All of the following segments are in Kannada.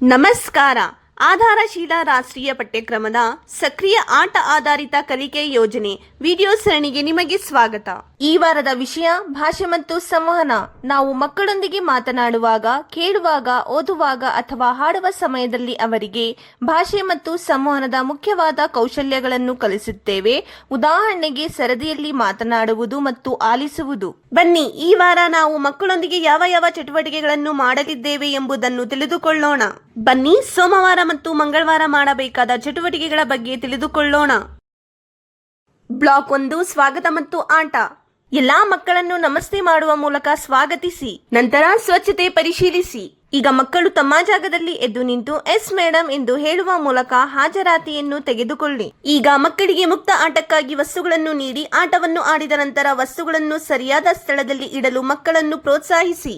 ನಮಸ್ಕಾರ. ಆಧಾರಶೀಲ ರಾಷ್ಟ್ರೀಯ ಪಠ್ಯಕ್ರಮದ ಸಕ್ರಿಯ ಆಟ ಆಧಾರಿತ ಕಲಿಕೆ ಯೋಜನೆ ವಿಡಿಯೋ ಸರಣಿಗೆ ನಿಮಗೆ ಸ್ವಾಗತ. ಈ ವಾರದ ವಿಷಯ ಭಾಷೆ ಮತ್ತು ಸಂವಹನ. ನಾವು ಮಕ್ಕಳೊಂದಿಗೆ ಮಾತನಾಡುವಾಗ, ಕೇಳುವಾಗ, ಓದುವಾಗ ಅಥವಾ ಹಾಡುವ ಸಮಯದಲ್ಲಿ ಅವರಿಗೆ ಭಾಷೆ ಮತ್ತು ಸಂವಹನದ ಮುಖ್ಯವಾದ ಕೌಶಲ್ಯಗಳನ್ನು ಕಲಿಸುತ್ತೇವೆ. ಉದಾಹರಣೆಗೆ ಸರದಿಯಲ್ಲಿ ಮಾತನಾಡುವುದು ಮತ್ತು ಆಲಿಸುವುದು. ಬನ್ನಿ, ಈ ವಾರ ನಾವು ಮಕ್ಕಳೊಂದಿಗೆ ಯಾವ ಯಾವ ಚಟುವಟಿಕೆಗಳನ್ನು ಮಾಡಲಿದ್ದೇವೆ ಎಂಬುದನ್ನು ತಿಳಿದುಕೊಳ್ಳೋಣ. ಬನ್ನಿ, ಸೋಮವಾರ ಮತ್ತು ಮಂಗಳವಾರ ಮಾಡಬೇಕಾದ ಚಟುವಟಿಕೆಗಳ ಬಗ್ಗೆ ತಿಳಿದುಕೊಳ್ಳೋಣ. ಬ್ಲಾಕ್ 1, ಸ್ವಾಗತ ಮತ್ತು ಆಟ. ಎಲ್ಲಾ ಮಕ್ಕಳನ್ನು ನಮಸ್ತೆ ಮಾಡುವ ಮೂಲಕ ಸ್ವಾಗತಿಸಿ. ನಂತರ ಸ್ವಚ್ಛತೆ ಪರಿಶೀಲಿಸಿ. ಈಗ ಮಕ್ಕಳು ತಮ್ಮ ಜಾಗದಲ್ಲಿ ಎದ್ದು ನಿಂತು ಎಸ್ ಮೇಡಮ್ ಎಂದು ಹೇಳುವ ಮೂಲಕ ಹಾಜರಾತಿಯನ್ನು ತೆಗೆದುಕೊಳ್ಳಿ. ಈಗ ಮಕ್ಕಳಿಗೆ ಮುಕ್ತ ಆಟಕ್ಕಾಗಿ ವಸ್ತುಗಳನ್ನು ನೀಡಿ ಆಟವನ್ನು ಆಡಿದ ನಂತರ ವಸ್ತುಗಳನ್ನು ಸರಿಯಾದ ಸ್ಥಳದಲ್ಲಿ ಇಡಲು ಮಕ್ಕಳನ್ನು ಪ್ರೋತ್ಸಾಹಿಸಿ.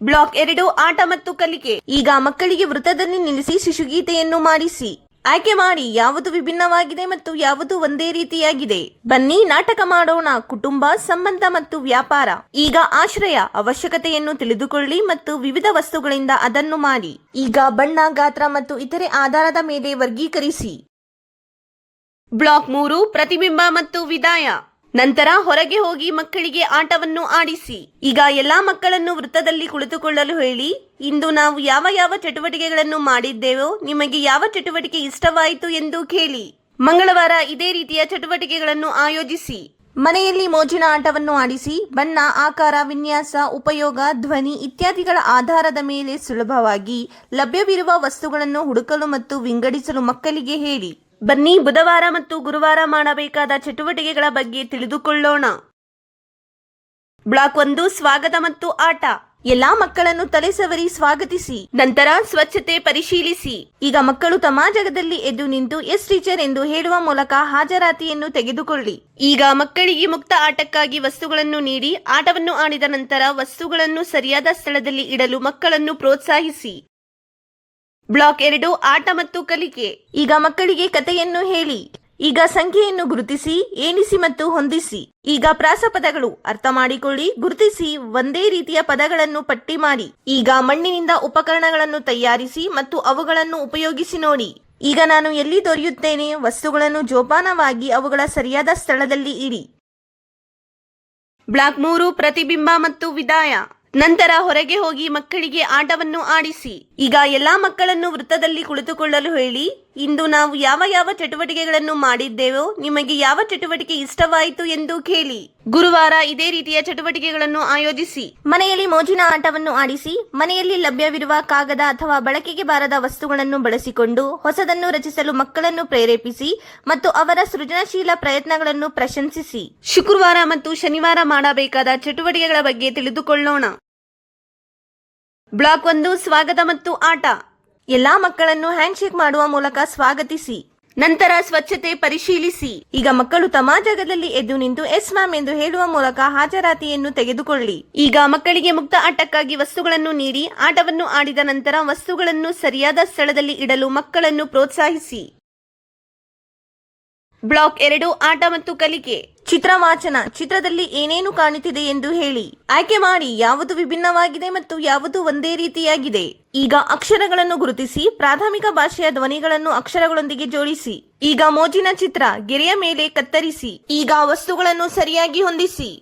ಬ್ಲಾಕ್ 2, ಆಟ ಮತ್ತು ಕಲಿಕೆ. ಈಗ ಮಕ್ಕಳಿಗೆ ವೃತ್ತದಲ್ಲಿ ನಿಲ್ಲಿಸಿ ಶಿಶುಗೀತೆಯನ್ನು ಮಾಡಿಸಿ. ಆಯ್ಕೆ ಮಾಡಿ ಯಾವುದು ವಿಭಿನ್ನವಾಗಿದೆ ಮತ್ತು ಯಾವುದು ಒಂದೇ ರೀತಿಯಾಗಿದೆ. ಬನ್ನಿ, ನಾಟಕ ಮಾಡೋಣ. ಕುಟುಂಬ, ಸಂಬಂಧ ಮತ್ತು ವ್ಯಾಪಾರ. ಈಗ ಆಶ್ರಯ, ಅವಶ್ಯಕತೆಯನ್ನು ತಿಳಿದುಕೊಳ್ಳಿ ಮತ್ತು ವಿವಿಧ ವಸ್ತುಗಳಿಂದ ಅದನ್ನು ಮಾಡಿ. ಈಗ ಬಣ್ಣ, ಗಾತ್ರ ಮತ್ತು ಇತರೆ ಆಧಾರದ ಮೇಲೆ ವರ್ಗೀಕರಿಸಿ. ಬ್ಲಾಕ್ 3, ಪ್ರತಿಬಿಂಬ ಮತ್ತು ವಿದಾಯ. ನಂತರ ಹೊರಗೆ ಹೋಗಿ ಮಕ್ಕಳಿಗೆ ಆಟವನ್ನು ಆಡಿಸಿ. ಈಗ ಎಲ್ಲಾ ಮಕ್ಕಳನ್ನು ವೃತ್ತದಲ್ಲಿ ಕುಳಿತುಕೊಳ್ಳಲು ಹೇಳಿ. ಇಂದು ನಾವು ಯಾವ ಯಾವ ಚಟುವಟಿಕೆಗಳನ್ನು ಮಾಡಿದ್ದೇವೋ, ನಿಮಗೆ ಯಾವ ಚಟುವಟಿಕೆ ಇಷ್ಟವಾಯಿತು ಎಂದು ಕೇಳಿ. ಮಂಗಳವಾರ ಇದೇ ರೀತಿಯ ಚಟುವಟಿಕೆಗಳನ್ನು ಆಯೋಜಿಸಿ. ಮನೆಯಲ್ಲಿ ಮೋಜಿನ ಆಟವನ್ನು ಆಡಿಸಿ. ಬಣ್ಣ, ಆಕಾರ, ವಿನ್ಯಾಸ, ಉಪಯೋಗ, ಧ್ವನಿ ಇತ್ಯಾದಿಗಳ ಆಧಾರದ ಮೇಲೆ ಸುಲಭವಾಗಿ ಲಭ್ಯವಿರುವ ವಸ್ತುಗಳನ್ನು ಹುಡುಕಲು ಮತ್ತು ವಿಂಗಡಿಸಲು ಮಕ್ಕಳಿಗೆ ಹೇಳಿ. ಬನ್ನಿ, ಬುಧವಾರ ಮತ್ತು ಗುರುವಾರ ಮಾಡಬೇಕಾದ ಚಟುವಟಿಕೆಗಳ ಬಗ್ಗೆ ತಿಳಿದುಕೊಳ್ಳೋಣ. ಬ್ಲಾಕ್ 1, ಸ್ವಾಗತ ಮತ್ತು ಆಟ. ಎಲ್ಲಾ ಮಕ್ಕಳನ್ನು ತಲೆ ಸವರಿ ಸ್ವಾಗತಿಸಿ. ನಂತರ ಸ್ವಚ್ಛತೆ ಪರಿಶೀಲಿಸಿ. ಈಗ ಮಕ್ಕಳು ತಮ್ಮ ಜಾಗದಲ್ಲಿ ಎದ್ದು ನಿಂತು ಎಸ್ ಟೀಚರ್ ಎಂದು ಹೇಳುವ ಮೂಲಕ ಹಾಜರಾತಿಯನ್ನು ತೆಗೆದುಕೊಳ್ಳಿ. ಈಗ ಮಕ್ಕಳಿಗೆ ಮುಕ್ತ ಆಟಕ್ಕಾಗಿ ವಸ್ತುಗಳನ್ನು ನೀಡಿ ಆಟವನ್ನು ಆಡಿದ ನಂತರ ವಸ್ತುಗಳನ್ನು ಸರಿಯಾದ ಸ್ಥಳದಲ್ಲಿ ಇಡಲು ಮಕ್ಕಳನ್ನು ಪ್ರೋತ್ಸಾಹಿಸಿ. ಬ್ಲಾಕ್ 2, ಆಟ ಮತ್ತು ಕಲಿಕೆ. ಈಗ ಮಕ್ಕಳಿಗೆ ಕಥೆಯನ್ನು ಹೇಳಿ. ಈಗ ಸಂಖ್ಯೆಯನ್ನು ಗುರುತಿಸಿ, ಎಣಿಸಿ ಮತ್ತು ಹೊಂದಿಸಿ. ಈಗ ಪ್ರಾಸಪದಗಳು ಅರ್ಥ ಮಾಡಿಕೊಳ್ಳಿ, ಗುರುತಿಸಿ, ಒಂದೇ ರೀತಿಯ ಪದಗಳನ್ನು ಪಟ್ಟಿ ಮಾಡಿ. ಈಗ ಮಣ್ಣಿನಿಂದ ಉಪಕರಣಗಳನ್ನು ತಯಾರಿಸಿ ಮತ್ತು ಅವುಗಳನ್ನು ಉಪಯೋಗಿಸಿ ನೋಡಿ. ಈಗ ನಾನು ಎಲ್ಲಿ ದೊರೆಯುತ್ತೇನೆ, ವಸ್ತುಗಳನ್ನು ಜೋಪಾನವಾಗಿ ಅವುಗಳ ಸರಿಯಾದ ಸ್ಥಳದಲ್ಲಿ ಇಡಿ. ಬ್ಲಾಕ್ 3, ಪ್ರತಿಬಿಂಬ ಮತ್ತು ವಿದಾಯ. ನಂತರ ಹೊರಗೆ ಹೋಗಿ ಮಕ್ಕಳಿಗೆ ಆಟವನ್ನು ಆಡಿಸಿ. ಈಗ ಎಲ್ಲಾ ಮಕ್ಕಳನ್ನು ವೃತ್ತದಲ್ಲಿ ಕುಳಿತುಕೊಳ್ಳಲು ಹೇಳಿ. ಇಂದು ನಾವು ಯಾವ ಯಾವ ಚಟುವಟಿಕೆಗಳನ್ನು ಮಾಡಿದ್ದೇವೋ, ನಿಮಗೆ ಯಾವ ಚಟುವಟಿಕೆ ಇಷ್ಟವಾಯಿತು ಎಂದು ಕೇಳಿ. ಗುರುವಾರ ಇದೇ ರೀತಿಯ ಚಟುವಟಿಕೆಗಳನ್ನು ಆಯೋಜಿಸಿ. ಮನೆಯಲ್ಲಿ ಮೋಜಿನ ಆಟವನ್ನು ಆಡಿಸಿ. ಮನೆಯಲ್ಲಿ ಲಭ್ಯವಿರುವ ಕಾಗದ ಅಥವಾ ಬಳಕೆಗೆ ಬಾರದ ವಸ್ತುಗಳನ್ನು ಬಳಸಿಕೊಂಡು ಹೊಸದನ್ನು ರಚಿಸಲು ಮಕ್ಕಳನ್ನು ಪ್ರೇರೇಪಿಸಿ ಮತ್ತು ಅವರ ಸೃಜನಶೀಲ ಪ್ರಯತ್ನಗಳನ್ನು ಪ್ರಶಂಸಿಸಿ. ಶುಕ್ರವಾರ ಮತ್ತು ಶನಿವಾರ ಮಾಡಬೇಕಾದ ಚಟುವಟಿಕೆಗಳ ಬಗ್ಗೆ ತಿಳಿದುಕೊಳ್ಳೋಣ. ಬ್ಲಾಕ್ 1, ಸ್ವಾಗತ ಮತ್ತು ಆಟ. ಎಲ್ಲಾ ಮಕ್ಕಳನ್ನು ಹ್ಯಾಂಡ್ ಶೇಕ್ ಮಾಡುವ ಮೂಲಕ ಸ್ವಾಗತಿಸಿ. ನಂತರ ಸ್ವಚ್ಛತೆ ಪರಿಶೀಲಿಸಿ. ಈಗ ಮಕ್ಕಳು ತಮ್ಮ ಜಾಗದಲ್ಲಿ ಎದ್ದು ನಿಂತು ಎಸ್ ಮ್ಯಾಮ್ ಎಂದು ಹೇಳುವ ಮೂಲಕ ಹಾಜರಾತಿಯನ್ನು ತೆಗೆದುಕೊಳ್ಳಿ. ಈಗ ಮಕ್ಕಳಿಗೆ ಮುಕ್ತ ಆಟಕ್ಕಾಗಿ ವಸ್ತುಗಳನ್ನು ನೀಡಿ ಆಟವನ್ನು ಆಡಿದ ನಂತರ ವಸ್ತುಗಳನ್ನು ಸರಿಯಾದ ಸ್ಥಳದಲ್ಲಿ ಇಡಲು ಮಕ್ಕಳನ್ನು ಪ್ರೋತ್ಸಾಹಿಸಿ. ಬ್ಲಾಕ್ 2, ಆಟ ಮತ್ತು ಕಲಿಕೆ. ಚಿತ್ರವಾಚನ. ಚಿತ್ರದಲ್ಲಿ ಏನೇನು ಕಾಣುತ್ತಿದೆ ಎಂದು ಹೇಳಿ. ಆಯ್ಕೆ ಮಾಡಿ ಯಾವುದು ವಿಭಿನ್ನವಾಗಿದೆ ಮತ್ತು ಯಾವುದು ಒಂದೇ ರೀತಿಯಾಗಿದೆ. ಈಗ ಅಕ್ಷರಗಳನ್ನು ಗುರುತಿಸಿ. ಪ್ರಾಥಮಿಕ ಭಾಷೆಯ ಧ್ವನಿಗಳನ್ನು ಅಕ್ಷರಗಳೊಂದಿಗೆ ಜೋಡಿಸಿ. ಈಗ ಮೋಜಿನ ಚಿತ್ರ. ಗೆರೆಯ ಮೇಲೆ ಕತ್ತರಿಸಿ. ಈಗ ವಸ್ತುಗಳನ್ನು ಸರಿಯಾಗಿ ಹೊಂದಿಸಿ.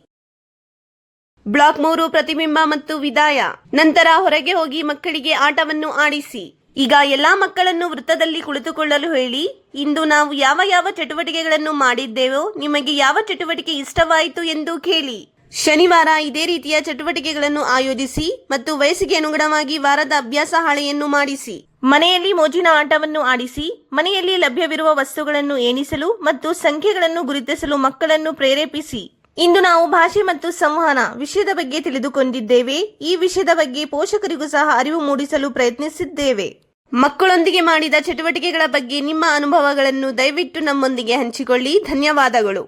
ಬ್ಲಾಕ್ 3, ಪ್ರತಿಬಿಂಬ ಮತ್ತು ವಿದಾಯ. ನಂತರ ಹೊರಗೆ ಹೋಗಿ ಮಕ್ಕಳಿಗೆ ಆಟವನ್ನು ಆಡಿಸಿ. ಈಗ ಎಲ್ಲಾ ಮಕ್ಕಳನ್ನು ವೃತ್ತದಲ್ಲಿ ಕುಳಿತುಕೊಳ್ಳಲು ಹೇಳಿ. ಇಂದು ನಾವು ಯಾವ ಯಾವ ಚಟುವಟಿಕೆಗಳನ್ನು ಮಾಡಿದ್ದೇವೋ, ನಿಮಗೆ ಯಾವ ಚಟುವಟಿಕೆ ಇಷ್ಟವಾಯಿತು ಎಂದು ಕೇಳಿ. ಶನಿವಾರ ಇದೇ ರೀತಿಯ ಚಟುವಟಿಕೆಗಳನ್ನು ಆಯೋಜಿಸಿ ಮತ್ತು ವಯಸ್ಸಿಗೆ ಅನುಗುಣವಾಗಿ ವಾರದ ಅಭ್ಯಾಸ ಹಾಳೆಯನ್ನು ಮಾಡಿಸಿ. ಮನೆಯಲ್ಲಿ ಮೋಜಿನ ಆಟವನ್ನು ಆಡಿಸಿ. ಮನೆಯಲ್ಲಿ ಲಭ್ಯವಿರುವ ವಸ್ತುಗಳನ್ನು ಎಣಿಸಲು ಮತ್ತು ಸಂಖ್ಯೆಗಳನ್ನು ಗುರುತಿಸಲು ಮಕ್ಕಳನ್ನು ಪ್ರೇರೇಪಿಸಿ. ಇಂದು ನಾವು ಭಾಷೆ ಮತ್ತು ಸಂವಹನ ವಿಷಯದ ಬಗ್ಗೆ ತಿಳಿದುಕೊಂಡಿದ್ದೇವೆ. ಈ ವಿಷಯದ ಬಗ್ಗೆ ಪೋಷಕರಿಗೂ ಸಹ ಅರಿವು ಮೂಡಿಸಲು ಪ್ರಯತ್ನಿಸಿದ್ದೇವೆ. ಮಕ್ಕಳೊಂದಿಗೆ ಮಾಡಿದ ಚಟುವಟಿಕೆಗಳ ಬಗ್ಗೆ ನಿಮ್ಮ ಅನುಭವಗಳನ್ನು ದಯವಿಟ್ಟು ನಮ್ಮೊಂದಿಗೆ ಹಂಚಿಕೊಳ್ಳಿ. ಧನ್ಯವಾದಗಳು.